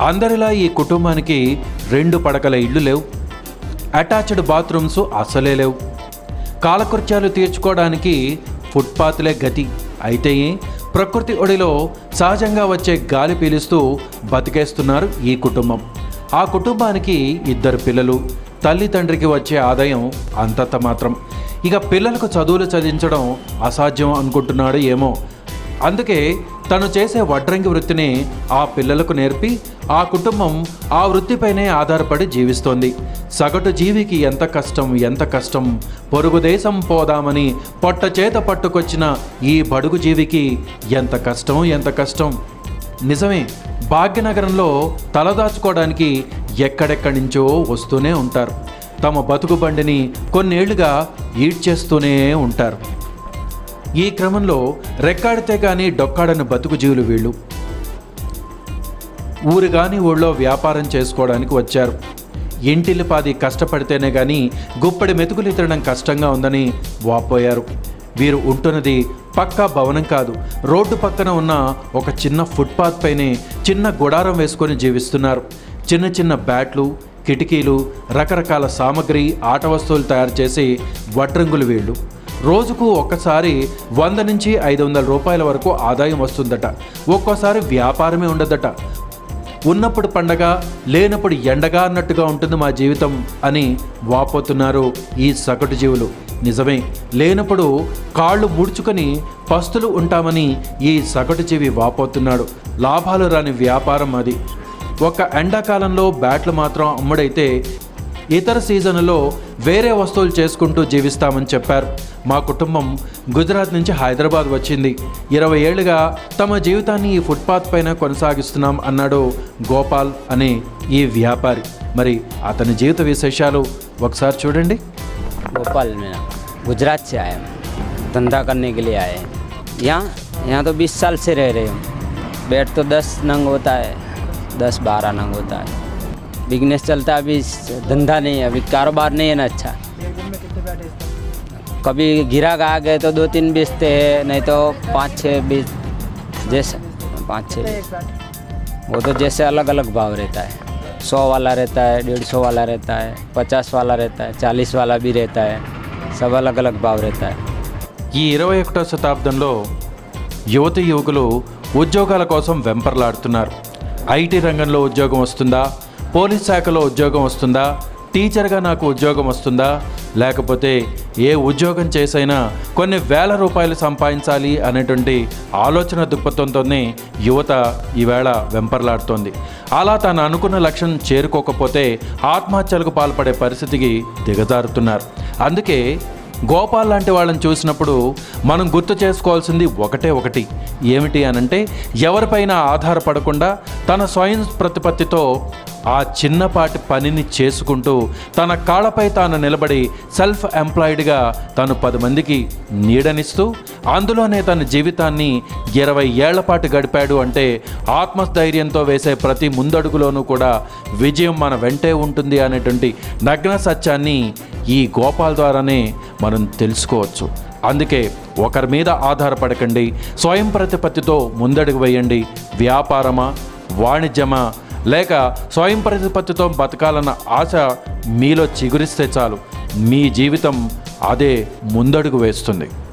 అందరిలా ఈ కుటుంబానికి 2 పడకల ఇళ్ళు లేవు, అటాచ్డ్ బాత్రూమ్స్ అసలే లేవు, కాలకృత్యాలు తీర్చుకోవడానికి ఫుట్పాత్లే గతి. అయితే ప్రకృతి ఒడిలో సహజంగా వచ్చే గాలి పీలుస్తూ బతికేస్తున్నారు ఈ కుటుంబం. ఆ కుటుంబానికి 2 పిల్లలు, తల్లి తండ్రికి వచ్చే ఆదాయం అంతంత మాత్రం. ఇక పిల్లలకు చదువులు చదివించడం అసాధ్యం అనుకుంటున్నాడు ఏమో. అందుకే తను చేసే వడ్రంగి వృత్తిని ఆ పిల్లలకు నేర్పి ఆ కుటుంబం ఆ వృత్తిపైనే ఆధారపడి జీవిస్తోంది. సగటు జీవికి ఎంత కష్టం. పొరుగు దేశం పోదామని పొట్ట చేత పట్టుకొచ్చిన ఈ బడుగు జీవికి ఎంత కష్టం. నిజమే, భాగ్యనగరంలో తలదాచుకోవడానికి ఎక్కడెక్కడి నుంచో వస్తూనే ఉంటారు. తమ బతుకు బండిని కొన్నేళ్లుగా ఈడ్చేస్తూనే ఉంటారు. ఈ క్రమంలో రెక్కాడితే కానీ డొక్కాడని బతుకు జీవులు వీళ్ళు. ఊరు కాని ఊళ్ళో వ్యాపారం చేసుకోవడానికి వచ్చారు. ఇంటిల్లిపాది కష్టపడితేనే కానీ గుప్పడి మెతుకులు తినడం కష్టంగా ఉందని వాపోయారు. వీరు ఉంటున్నది పక్కా భవనం కాదు, రోడ్డు పక్కన ఉన్న ఒక చిన్న ఫుట్పాత్ పైనే చిన్న గుడారం వేసుకొని జీవిస్తున్నారు. చిన్న బ్యాట్లు, కిటికీలు, రకరకాల సామగ్రి, ఆట వస్తువులు తయారు చేసి వడ్రంగులు వీళ్ళు. రోజుకు ఒక్కసారి 100 నుంచి 500 రూపాయల వరకు ఆదాయం వస్తుందట. ఒక్కోసారి వ్యాపారమే ఉండదట. ఉన్నప్పుడు పండగ, లేనప్పుడు ఎండగా అన్నట్టుగా ఉంటుంది మా జీవితం అని వాపోతున్నారు ఈ సగటు జీవులు. నిజమే, లేనప్పుడు కాళ్ళు ముడుచుకొని పస్తులు ఉంటామని ఈ సగటు జీవి వాపోతున్నాడు. లాభాలు రాని వ్యాపారం అది. ఒక ఎండాకాలంలో బ్యాట్లు మాత్రం అమ్ముడైతే ఇతర సీజన్లలో వేరే వస్తువులు చేసుకుంటూ జీవిస్తామని చెప్పారు. మా కుటుంబం గుజరాత్ నుంచి హైదరాబాద్ వచ్చింది. 20 ఏళ్లుగా తమ జీవితాన్ని ఈ ఫుట్పాత్ పైన కొనసాగిస్తున్నాం అన్నాడు గోపాల్ అనే ఈ వ్యాపారి. మరి అతని జీవిత విశేషాలు ఒకసారి చూడండి. गोपाल मेरा गुजरात से आया, धंधा करने के लिए आए। यहाँ तो 20 साल से रह रहे हूँ। बेड तो 10 नंग होता है, 10-12 नंग होता है। बिजनेस चलता है, अभी धंधा नहीं है, अभी कारोबार नहीं है ना अच्छा। कभी गिराक आ गए तो 2-3 बेचते हैं, नहीं तो 5-6 बेच, जैसे 5-6 वो तो जैसे अलग अलग भाव रहता है। 100 वाला रहता है, 150 वाला रहता है, 50 वाला रहता है, 40 वाला भी रहता है, सब अलग अलग भाव रहता है। ఈ 21వ శతాబ్దంలో యువతి యువకులు ఉద్యోగాల కోసం వెంపర్లాడుతున్నారు. ఐటీ రంగంలో ఉద్యోగం వస్తుందా, పోలీస్ శాఖలో ఉద్యోగం వస్తుందా, టీచర్గా నాకు ఉద్యోగం వస్తుందా, లేకపోతే ఏ ఉద్యోగం చేసైనా కొన్ని వేల రూపాయలు సంపాదించాలి అనేటువంటి ఆలోచన దృక్పథంతోనే యువత ఈవేళ వెంపర్లాడుతోంది. అలా తాను అనుకున్న లక్ష్యం చేరుకోకపోతే ఆత్మహత్యలకు పాల్పడే పరిస్థితికి దిగజారుతున్నారు. అందుకే గోపాల్ లాంటి వాళ్ళని చూసినప్పుడు మనం గుర్తు చేసుకోవాల్సింది ఒకటి ఏమిటి అనంటే, ఎవరిపైన ఆధారపడకుండా తన స్వయం ప్రతిపత్తితో ఆ చిన్నపాటి పనిని చేసుకుంటూ తన కాళ్ళపై తాను నిలబడి సెల్ఫ్ ఎంప్లాయిడ్గా తను 10 మందికి నీడనిస్తూ అందులోనే తన జీవితాన్ని 20 ఏళ్ల పాటు గడిపాడు అంటే ఆత్మస్థైర్యంతో వేసే ప్రతి ముందడుగులోనూ కూడా విజయం మన వెంటే ఉంటుంది అనేటువంటి నగ్న సత్యాన్ని ఈ గోపాల్ ద్వారానే మనం తెలుసుకోవచ్చు. అందుకే ఒకరి మీద ఆధారపడకండి, స్వయం ప్రతిపత్తితో ముందడుగు వేయండి. వ్యాపారమా, వాణిజ్యమా, లేక స్వయం ప్రతిపత్తితో బతకాలన్న ఆశ మీలో చిగురిస్తే చాలు, మీ జీవితం అదే ముందడుగు వేస్తుంది.